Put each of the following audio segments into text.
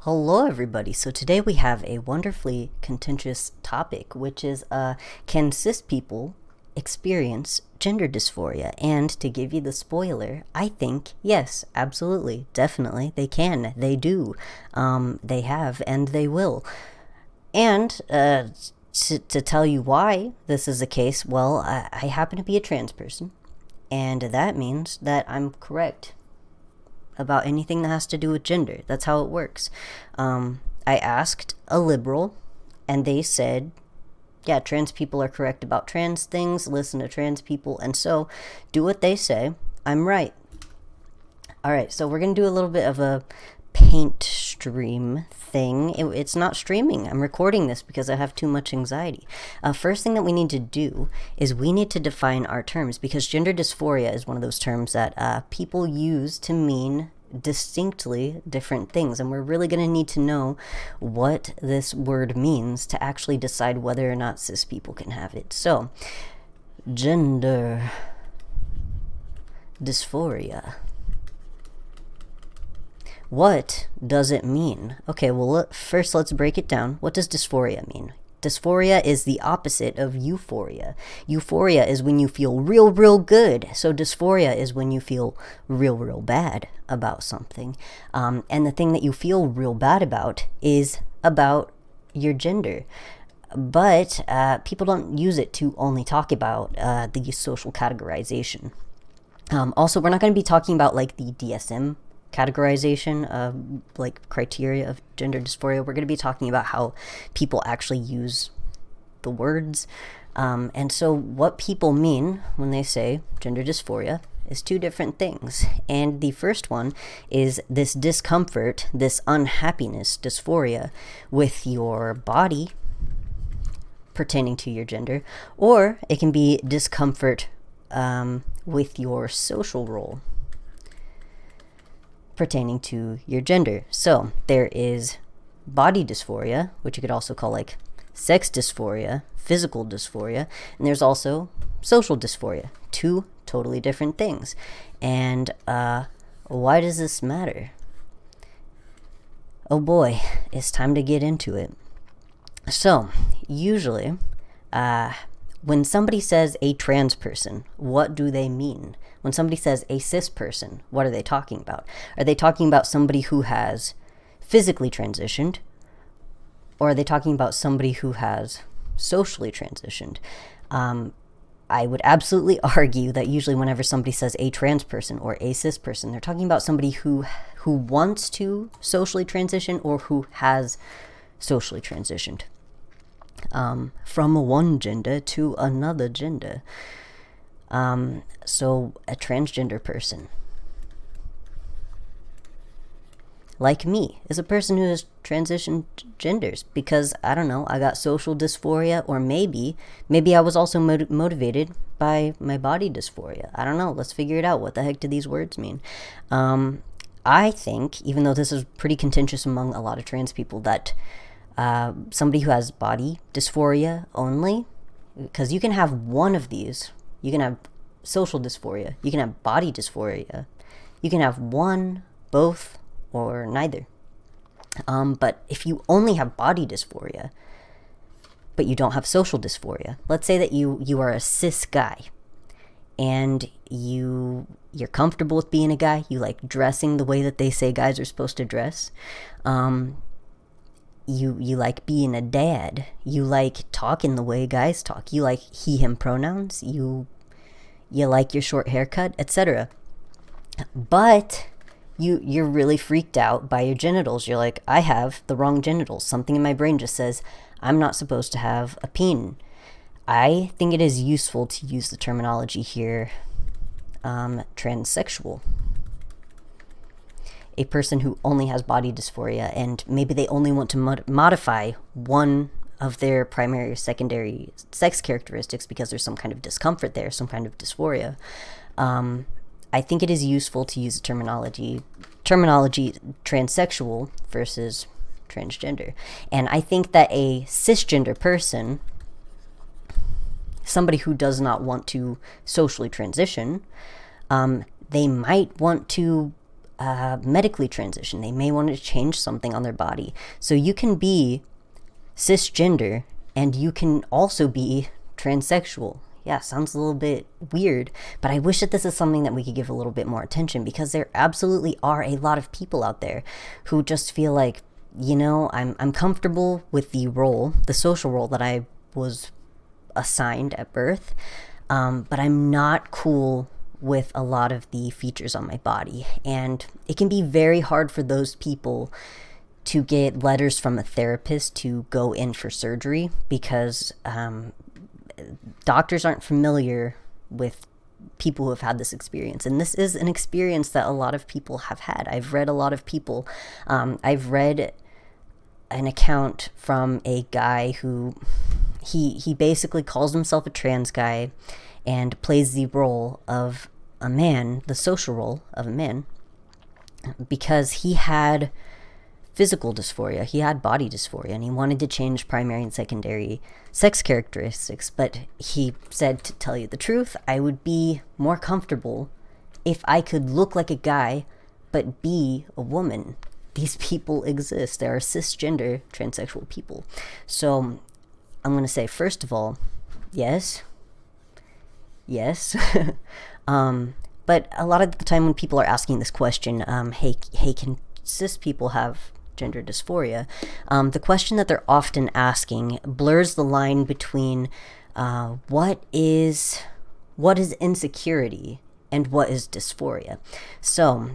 Hello, everybody. So today we have a wonderfully contentious topic, which is can cis people experience gender dysphoria? And to give you the spoiler, I think yes, absolutely, definitely, they can, they do, they have, and they will. And to tell you why this is the case, well, I happen to be a trans person, and that means that I'm correct about anything that has to do with gender. That's how it works. I asked a liberal, and they said, yeah, trans people are correct about trans things, listen to trans people, and so do what they say. I'm right. All right, so we're going to do a little bit of a paint stream thing. It's not streaming. I'm recording this because I have too much anxiety. First thing that we need to do is we need to define our terms, because gender dysphoria is one of those terms that people use to mean distinctly different things, and we're really going to need to know what this word means to actually decide whether or not cis people can have it. So, gender dysphoria. What does it mean? Okay, well, first let's break it down. What does dysphoria mean? Dysphoria is the opposite of euphoria. Euphoria is when you feel real good. So dysphoria is when you feel real bad about something. And the thing that you feel real bad about is about your gender. But people don't use it to only talk about the social categorization. Also, we're not going to be talking about like the DSM categorization of like criteria of gender dysphoria. We're going to be talking about how people actually use the words. And so what people mean when they say gender dysphoria is two different things. And the first one is this discomfort, this unhappiness, dysphoria with your body pertaining to your gender, or it can be discomfort with your social role pertaining to your gender. So there is body dysphoria, which you could also call like sex dysphoria, physical dysphoria, and there's also social dysphoria. Two totally different things. And why does this matter? Oh boy, it's time to get into it. So usually when somebody says a trans person, what do they mean? When somebody says a cis person, what are they talking about? Are they talking about somebody who has physically transitioned? Or are they talking about somebody who has socially transitioned? I would absolutely argue that usually whenever somebody says a trans person or a cis person, they're talking about somebody who wants to socially transition or who has socially transitioned from one gender to another gender. So a transgender person, like me, is a person who has transitioned genders because, I don't know, I got social dysphoria, or maybe I was also motivated by my body dysphoria. I don't know. Let's figure it out. What the heck do these words mean? I think, even though this is pretty contentious among a lot of trans people, that somebody who has body dysphoria only, because you can have one of these. You can have social dysphoria. You can have body dysphoria. You can have one, both, or neither. But if you only have body dysphoria, but you don't have social dysphoria, let's say that you are a cis guy, and you're comfortable with being a guy. You like dressing the way that they say guys are supposed to dress. You like being a dad. You like talking the way guys talk. You like he, him pronouns. You like your short haircut, etc. But you're really freaked out by your genitals. You're like, I have the wrong genitals. Something in my brain just says I'm not supposed to have a peen. I think it is useful to use the terminology here, transsexual. A person who only has body dysphoria, and maybe they only want to modify one of their primary or secondary sex characteristics because there's some kind of discomfort there, some kind of dysphoria. I think it is useful to use the terminology transsexual versus transgender. And I think that a cisgender person, somebody who does not want to socially transition, they might want to medically transition. They may want to change something on their body. So you can be cisgender and you can also be transsexual. Yeah, sounds a little bit weird, but I wish that this is something that we could give a little bit more attention, because there absolutely are a lot of people out there who just feel like, I'm comfortable with the social role that I was assigned at birth, but I'm not cool with a lot of the features on my body. And it can be very hard for those people to get letters from a therapist to go in for surgery, because doctors aren't familiar with people who have had this experience. And this is an experience that a lot of people have had. I've read a lot of people. I've read an account from a guy who he basically calls himself a trans guy and plays the role of a man, the social role of a man, because he had physical dysphoria, he had body dysphoria, and he wanted to change primary and secondary sex characteristics. But he said, to tell you the truth, I would be more comfortable if I could look like a guy but be a woman. These people exist. There are cisgender transsexual people. So I'm going to say, first of all, yes. But a lot of the time when people are asking this question, hey, can cis people have gender dysphoria? The question that they're often asking blurs the line between what is insecurity and what is dysphoria. So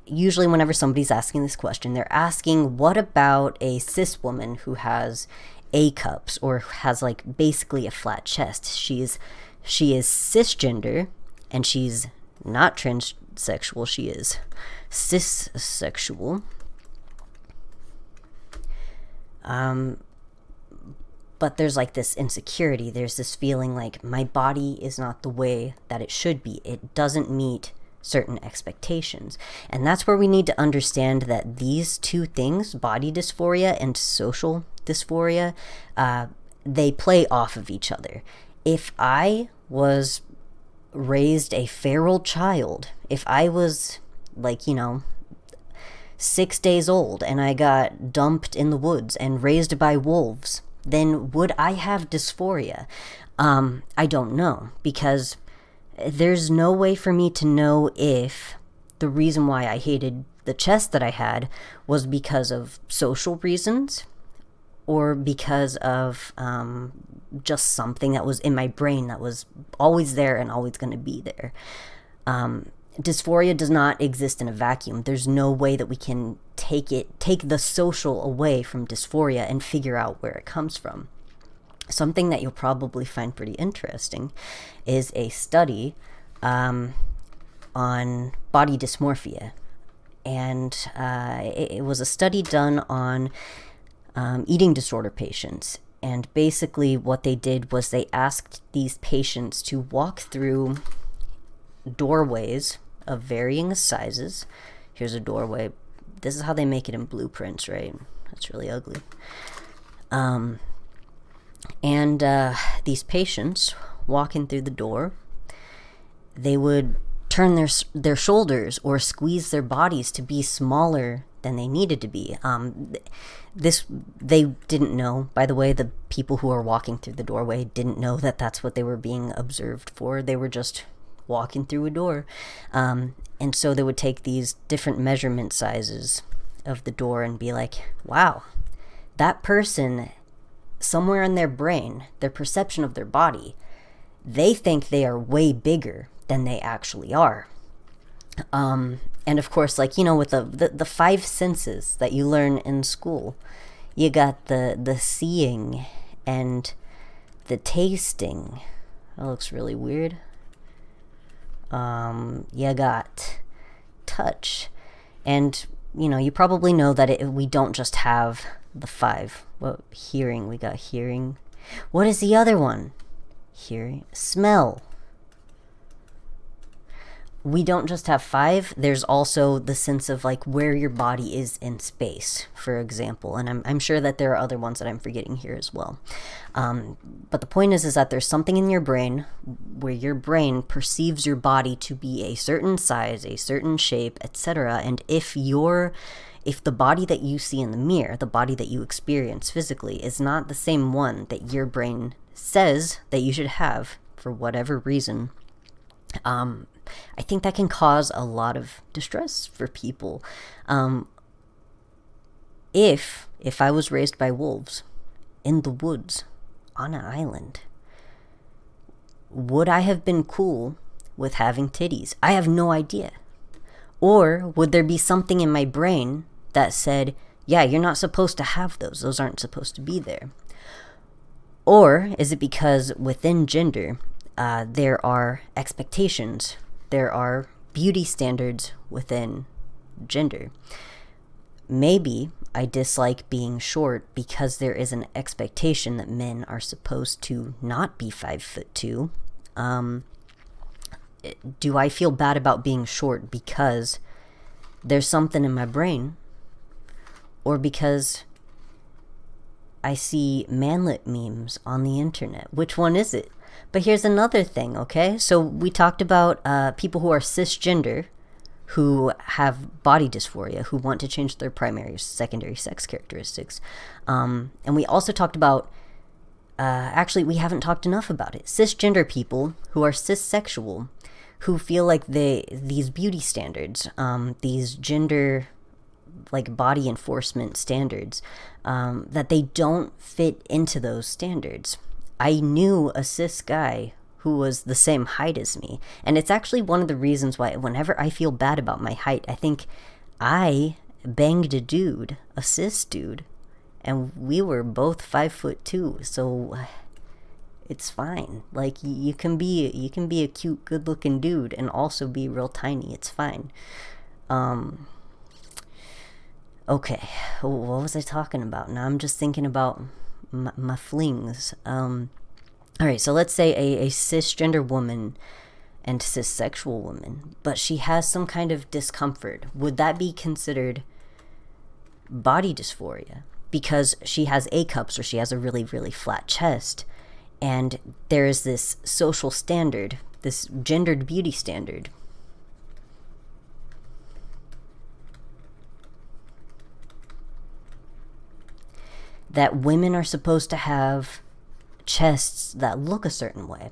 usually whenever somebody's asking this question, they're asking, what about a cis woman who has A cups or has like basically a flat chest? She is cisgender and she's not transsexual, she is cissexual. But there's like this insecurity. There's this feeling like my body is not the way that it should be. It doesn't meet certain expectations. And that's where we need to understand that these two things, body dysphoria and social dysphoria, they play off of each other. If I was raised a feral child, if I was 6 days old and I got dumped in the woods and raised by wolves, then would I have dysphoria? I don't know, because there's no way for me to know if the reason why I hated the chest that I had was because of social reasons or because of just something that was in my brain that was always there and always going to be there. Dysphoria does not exist in a vacuum. There's no way that we can take the social away from dysphoria and figure out where it comes from. Something that you'll probably find pretty interesting is a study on body dysmorphia. And it was a study done on eating disorder patients. And basically what they did was they asked these patients to walk through doorways of varying sizes. Here's a doorway. This is how they make it in blueprints, right? That's really ugly. And these patients walking through the door, they would turn their shoulders or squeeze their bodies to be smaller than they needed to be. They didn't know, by the way, the people who are walking through the doorway didn't know that that's what they were being observed for. They were just walking through a door. And so they would take these different measurement sizes of the door and be like, wow, that person, somewhere in their brain, their perception of their body, they think they are way bigger than they actually are. And of course, with the five senses that you learn in school, you got the seeing and the tasting. That looks really weird. You got touch, and you probably know that we don't just have the five. Hearing, we got hearing. What is the other one? Hearing, smell. we don't just have 5. There's also the sense of like where your body is in space, for example. And I'm sure that there are other ones that I'm forgetting here as well. But the point is that there's something in your brain where your brain perceives your body to be a certain size, a certain shape, etc. And if the body that you see in the mirror, the body that you experience physically, is not the same one that your brain says that you should have for whatever reason, I think that can cause a lot of distress for people. If I was raised by wolves in the woods on an island, would I have been cool with having titties? I have no idea. Or would there be something in my brain that said, yeah, you're not supposed to have those. Those aren't supposed to be there. Or is it because within gender, there are expectations, there are beauty standards within gender? Maybe I dislike being short because there is an expectation that men are supposed to not be 5'2". Do I feel bad about being short because there's something in my brain, or because I see manlet memes on the internet? Which one is it? But here's another thing, okay? So we talked about people who are cisgender, who have body dysphoria, who want to change their primary or secondary sex characteristics. And we also talked about, actually, we haven't talked enough about it, cisgender people who are cissexual, who feel like these beauty standards, these gender, like body enforcement standards, that they don't fit into those standards. I knew a cis guy who was the same height as me, and it's actually one of the reasons why whenever I feel bad about my height, I think I banged a dude, a cis dude, and we were both 5'2", so it's fine. Like, you can be a cute, good-looking dude and also be real tiny. It's fine. Okay, what was I talking about? Now I'm just thinking about my flings. Alright, so let's say a cisgender woman and cissexual woman, but she has some kind of discomfort. Would that be considered body dysphoria? Because she has A cups, or she has a really, really flat chest, and there is this social standard, this gendered beauty standard, that women are supposed to have chests that look a certain way.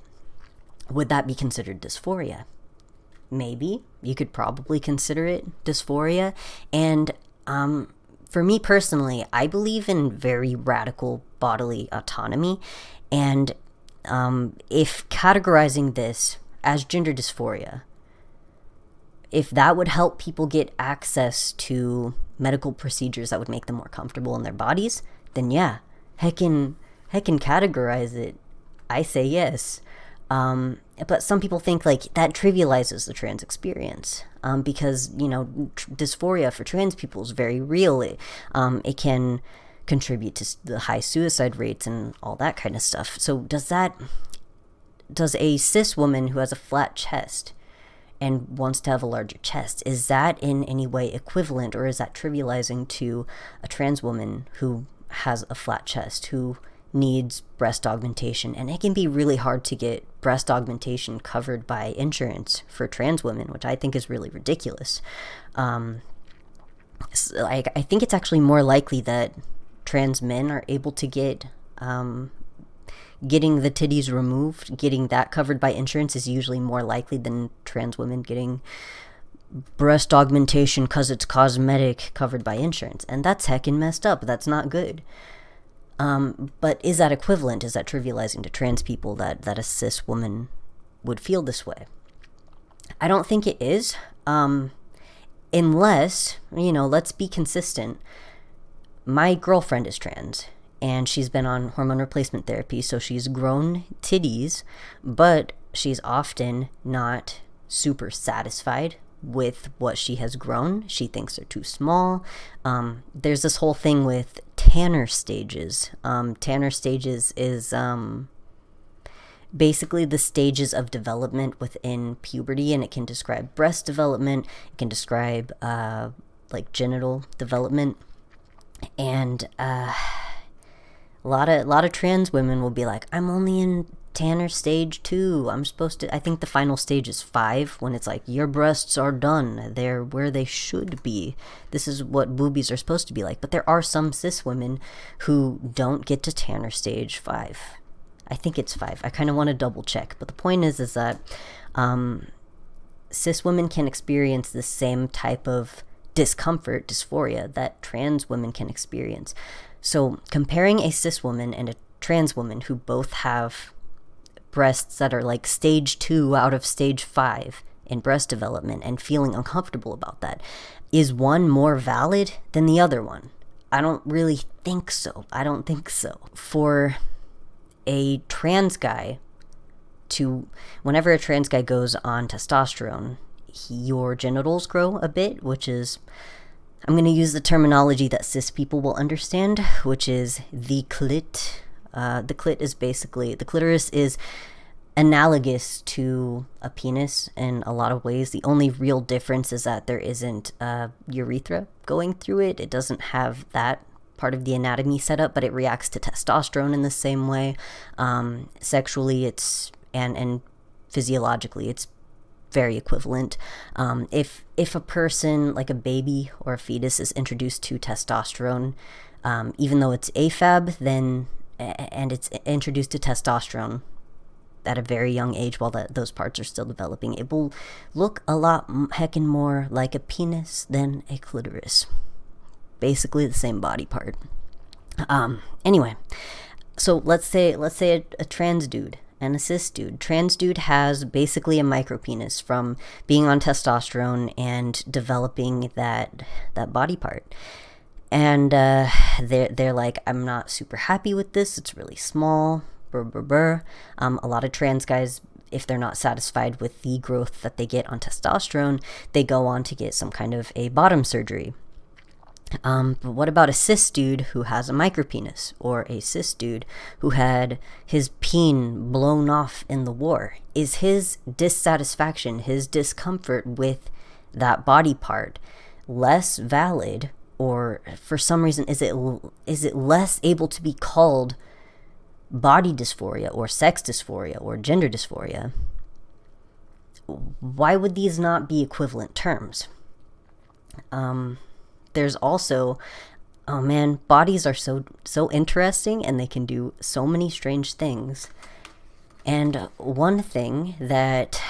Would that be considered dysphoria? Maybe. You could probably consider it dysphoria. And for me personally, I believe in very radical bodily autonomy. And if categorizing this as gender dysphoria, if that would help people get access to medical procedures that would make them more comfortable in their bodies, then yeah, heckin' categorize it. I say yes. But some people think like that trivializes the trans experience, because, you know, dysphoria for trans people is very real. It can contribute to the high suicide rates and all that kind of stuff. So does a cis woman who has a flat chest and wants to have a larger chest, is that in any way equivalent, or is that trivializing to a trans woman who has a flat chest, who needs breast augmentation? And it can be really hard to get breast augmentation covered by insurance for trans women, which I think is really ridiculous. I think it's actually more likely that trans men are able to get getting the titties removed, getting that covered by insurance is usually more likely than trans women getting breast augmentation because it's cosmetic covered by insurance. And that's heckin' messed up. That's not good. But is that equivalent? Is that trivializing to trans people that a cis woman would feel this way? I don't think it is. Unless, you know, let's be consistent. My girlfriend is trans, and she's been on hormone replacement therapy, so she's grown titties, but she's often not super satisfied with what she has grown. She thinks they're too small. There's this whole thing with Tanner stages. Tanner stages is basically the stages of development within puberty, and it can describe breast development, it can describe like genital development, and a lot of trans women will be like, I'm only in Tanner stage 2. I'm supposed to, I think the final stage is 5, when it's like, your breasts are done, they're where they should be, this is what boobies are supposed to be like. But there are some cis women who don't get to Tanner stage 5. I think it's 5. I kind of want to double check, but the point is that cis women can experience the same type of discomfort, dysphoria, that trans women can experience. So comparing a cis woman and a trans woman who both have breasts that are like stage 2 out of stage 5 in breast development and feeling uncomfortable about that, is one more valid than the other one? I don't really think so. I don't think so. For a trans guy whenever a trans guy goes on testosterone, your genitals grow a bit, which is, I'm going to use the terminology that cis people will understand, which is the clit. The clit is basically, the clitoris is analogous to a penis in a lot of ways. The only real difference is that there isn't urethra going through it. It doesn't have that part of the anatomy set up, but it reacts to testosterone in the same way. Sexually, it's and physiologically, it's very equivalent. If a person, like a baby or a fetus, is introduced to testosterone, even though it's AFAB, then and it's introduced to testosterone at a very young age while those parts are still developing, it will look a lot heckin' more like a penis than a clitoris. Basically the same body part. Anyway, so let's say a trans dude and a cis dude. Trans dude has basically a micropenis from being on testosterone and developing that body part. And they're like, I'm not super happy with this. It's really small. A lot of trans guys, if they're not satisfied with the growth that they get on testosterone, they go on to get some kind of a bottom surgery. But what about a cis dude who has a micropenis, or a cis dude who had his peen blown off in the war? Is his dissatisfaction, his discomfort with that body part less valid, or for some reason is it less able to be called body dysphoria or sex dysphoria or gender dysphoria? Why would these not be equivalent terms? There's also, oh man, bodies are so interesting, and they can do so many strange things. And one thing that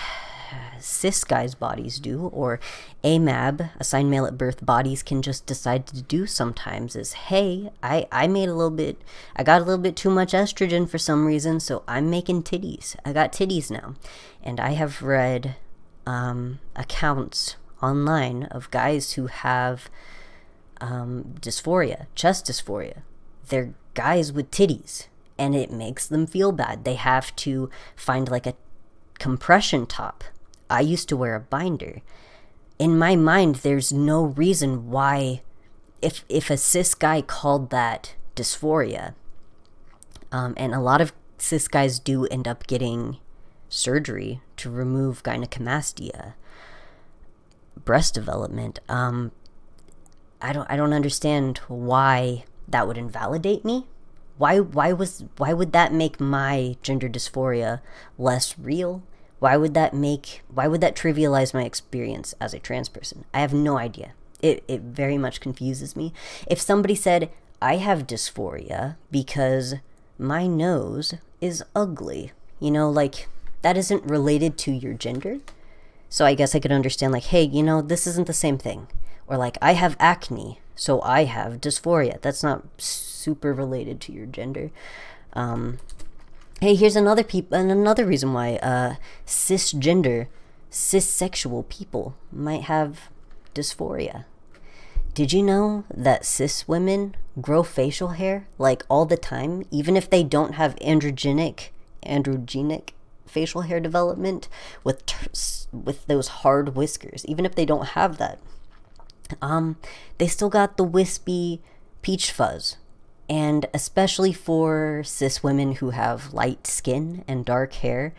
cis guys' bodies do, or AMAB, assigned male at birth bodies, can just decide to do sometimes is, hey, I got a little bit too much estrogen for some reason, so I'm making titties. I got titties now. And I have read accounts online of guys who have dysphoria, chest dysphoria. They're guys with titties, and it makes them feel bad. They have to find like a compression top. I used to wear a binder. In my mind, there's no reason why, if a cis guy called that dysphoria, and a lot of cis guys do end up getting surgery to remove gynecomastia, breast development, I don't understand why that would invalidate me. Why would that make my gender dysphoria less real? Why would that trivialize my experience as a trans person? I have no idea. It very much confuses me. If somebody said, I have dysphoria because my nose is ugly, like, that isn't related to your gender. So I guess I could understand, like, hey, this isn't the same thing. Or like, I have acne, so I have dysphoria. That's not super related to your gender. Hey, here's another reason why cisgender, cissexual people might have dysphoria. Did you know that cis women grow facial hair like all the time, even if they don't have androgenic facial hair development with those hard whiskers? Even if they don't have that, they still got the wispy peach fuzz And especially for cis women who have light skin and dark hair,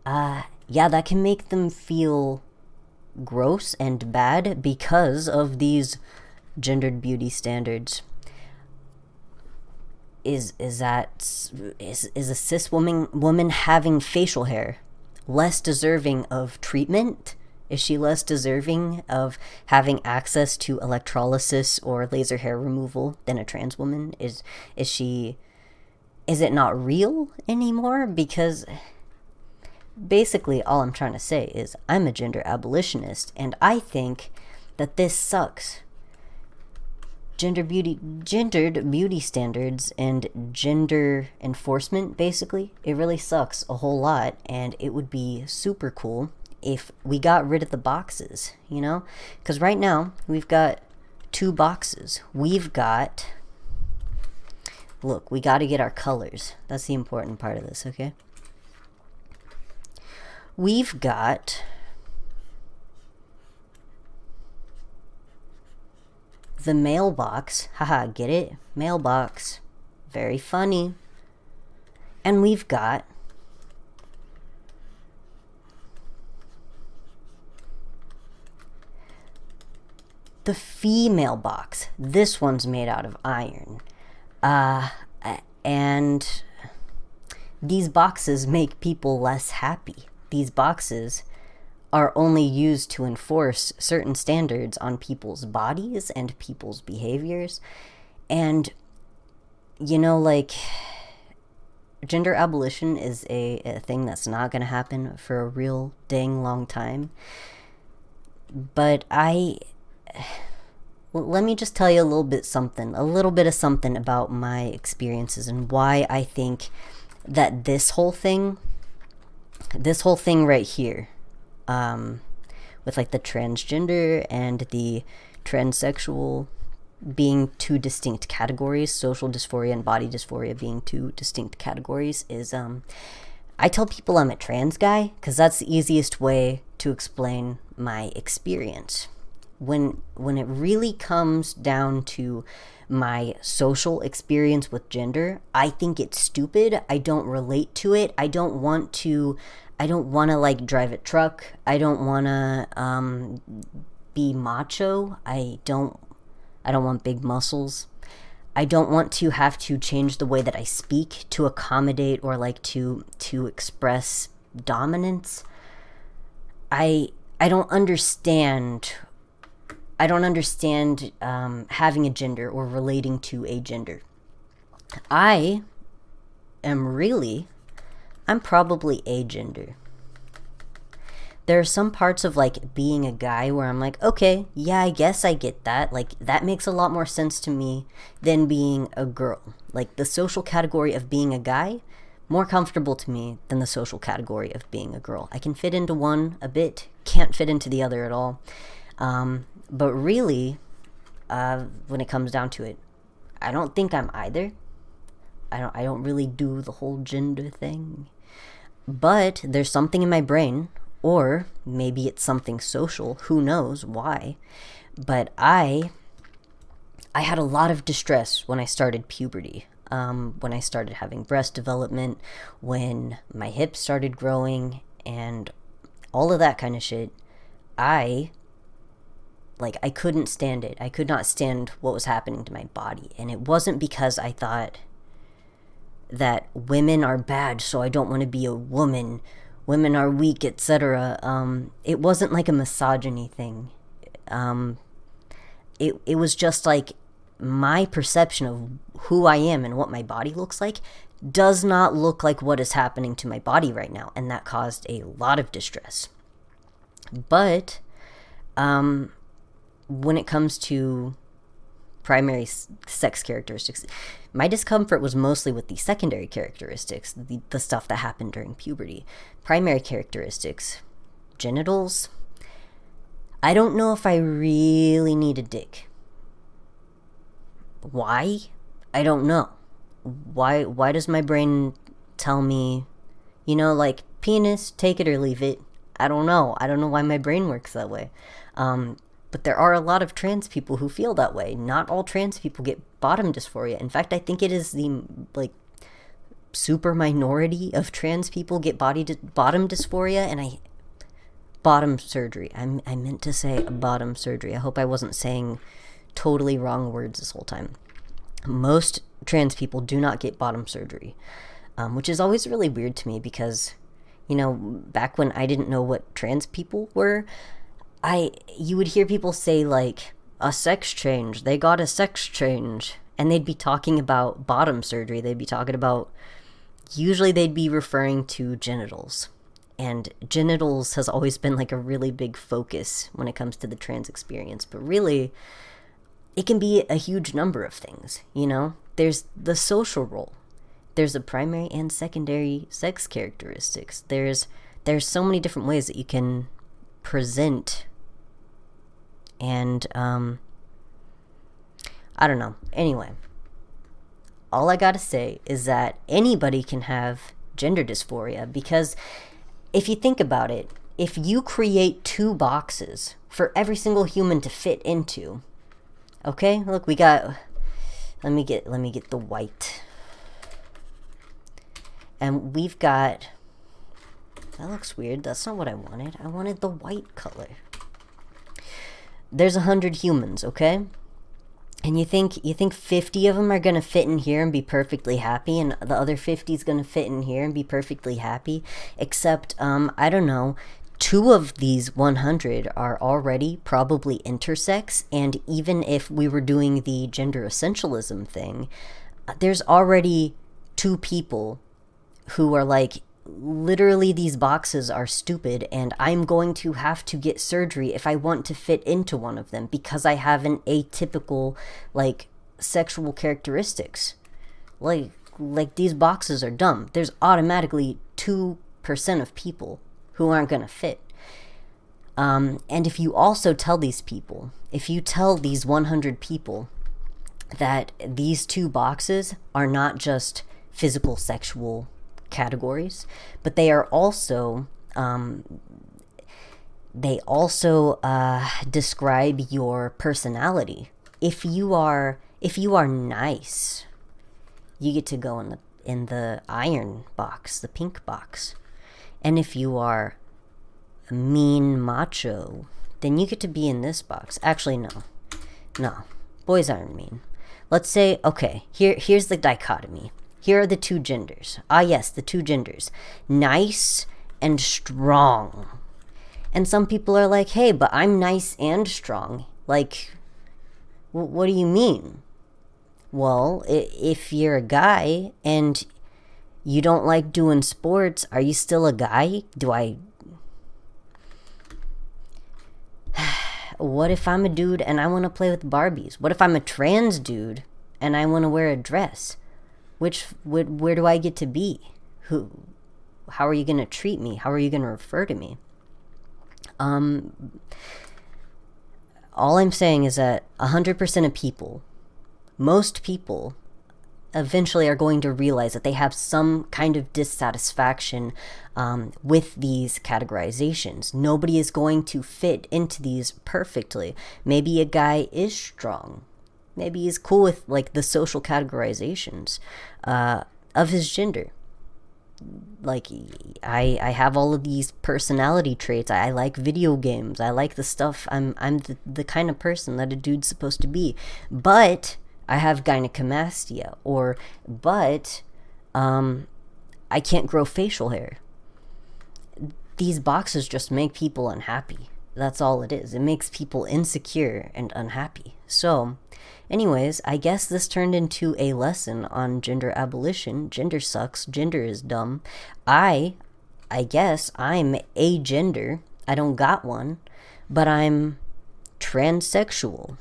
yeah, that can make them feel gross and bad because of these gendered beauty standards. Is a cis woman having facial hair less deserving of treatment? Is she less deserving of having access to electrolysis or laser hair removal than a trans woman? Is she, is it not real anymore? Because basically all I'm trying to say is I'm a gender abolitionist, and I think that this sucks. Gendered beauty standards and gender enforcement, basically, it really sucks a whole lot, and it would be super cool if we got rid of the boxes, you know? Because right now we've got two boxes. We've got, look, we got to get our colors. That's the important part of this, okay? We've got the mailbox. Haha, get it? Mailbox. Very funny. And we've got the female box. This one's made out of iron. And these boxes make people less happy. These boxes are only used to enforce certain standards on people's bodies and people's behaviors. And, you know, like, gender abolition is a thing that's not going to happen for a real dang long time. But let me just tell you a little bit of something about my experiences and why I think that this whole thing right here, with like the transgender and the transsexual being two distinct categories, social dysphoria and body dysphoria being two distinct categories, is I tell people I'm a trans guy because that's the easiest way to explain my experience. When it really comes down to my social experience with gender, I think it's stupid. I don't relate to it. I don't want to like drive a truck. I don't want to be macho. I don't want big muscles. I don't want to have to change the way that I speak to accommodate or like to express dominance. I don't understand having a gender or relating to a gender. I'm probably agender. There are some parts of like being a guy where I'm like, okay, yeah, I guess I get that. Like that makes a lot more sense to me than being a girl. Like the social category of being a guy, more comfortable to me than the social category of being a girl. I can fit into one a bit, can't fit into the other at all. But really, when it comes down to it, I don't think I'm either. I don't really do the whole gender thing. But there's something in my brain, or maybe it's something social, who knows why. But I had a lot of distress when I started puberty. When I started having breast development, when my hips started growing, and all of that kind of shit. I couldn't stand it. I could not stand what was happening to my body. And it wasn't because I thought that women are bad, so I don't want to be a woman. Women are weak, etc. It wasn't like a misogyny thing. It was just like my perception of who I am and what my body looks like does not look like what is happening to my body right now. And that caused a lot of distress. But when it comes to primary sex characteristics, my discomfort was mostly with the secondary characteristics, the stuff that happened during puberty. Primary characteristics, genitals, I don't know if I really need a dick. Why? I don't know. Why does my brain tell me, like, penis, take it or leave it? I don't know. I don't know why my brain works that way. But there are a lot of trans people who feel that way. Not all trans people get bottom dysphoria. In fact, I think it is the like super minority of trans people get bottom dysphoria, and bottom surgery. I meant to say bottom surgery. I hope I wasn't saying totally wrong words this whole time. Most trans people do not get bottom surgery, which is always really weird to me because, you know, back when I didn't know what trans people were, you would hear people say like a sex change. They got a sex change, and they'd be talking about bottom surgery. They'd be talking about, usually they'd be referring to genitals. And genitals has always been like a really big focus when it comes to the trans experience. But really, it can be a huge number of things, you know? There's the social role. There's the primary and secondary sex characteristics. There's so many different ways that you can present. And, I don't know. Anyway, all I gotta say is that anybody can have gender dysphoria, because if you think about it, if you create 2 boxes for every single human to fit into, okay, look, we got, let me get the white, and we've got, that looks weird, that's not what I wanted the white color. There's 100 humans, okay? And you think 50 of them are going to fit in here and be perfectly happy, and the other 50 is going to fit in here and be perfectly happy, except, I don't know, 2 of these 100 are already probably intersex, and even if we were doing the gender essentialism thing, there's already 2 people who are like, literally these boxes are stupid, and I'm going to have to get surgery if I want to fit into one of them because I have an atypical like sexual characteristics. Like these boxes are dumb. There's automatically 2% of people who aren't gonna fit. And if you also tell these people, if you tell these 100 people that these 2 boxes are not just physical sexual categories, but they are also describe your personality. If you are nice, you get to go in the iron box, the pink box. And if you are mean macho, then you get to be in this box. Actually, no, boys aren't mean. Let's say, okay, here's the dichotomy. Here are the 2 genders. Ah, yes, the 2 genders. Nice and strong. And some people are like, hey, but I'm nice and strong. Like, what do you mean? Well, if you're a guy and you don't like doing sports, are you still a guy? What if I'm a dude and I want to play with Barbies? What if I'm a trans dude and I want to wear a dress? Where do I get to be? How are you going to treat me? How are you going to refer to me? All I'm saying is that 100% of people, most people, eventually are going to realize that they have some kind of dissatisfaction with these categorizations. Nobody is going to fit into these perfectly. Maybe a guy is strong. Maybe he's cool with like the social categorizations of his gender. Like, I have all of these personality traits. I like video games. I like the stuff. I'm the kind of person that a dude's supposed to be. But I have gynecomastia, but I can't grow facial hair. These boxes just make people unhappy. That's all it is. It makes people insecure and unhappy. So, anyways, I guess this turned into a lesson on gender abolition. Gender sucks. Gender is dumb. I guess I'm agender. I don't got one, but I'm transsexual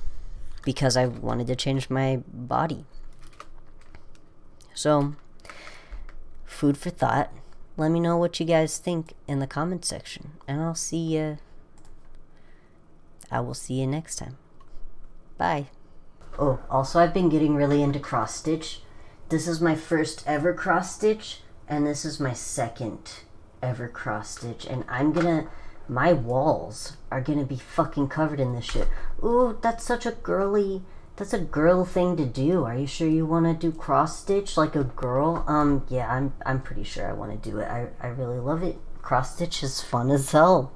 because I wanted to change my body. So, food for thought. Let me know what you guys think in the comment section, and I will see you next time. Bye. Oh, also I've been getting really into cross stitch. This is my first ever cross stitch, and this is my second ever cross stitch, and I'm gonna my walls are gonna be fucking covered in this shit. Ooh, that's such a girly, that's a girl thing to do. Are you sure you want to do cross stitch like a girl? Yeah, I'm pretty sure I want to do it. I really love it. Cross stitch is fun as hell.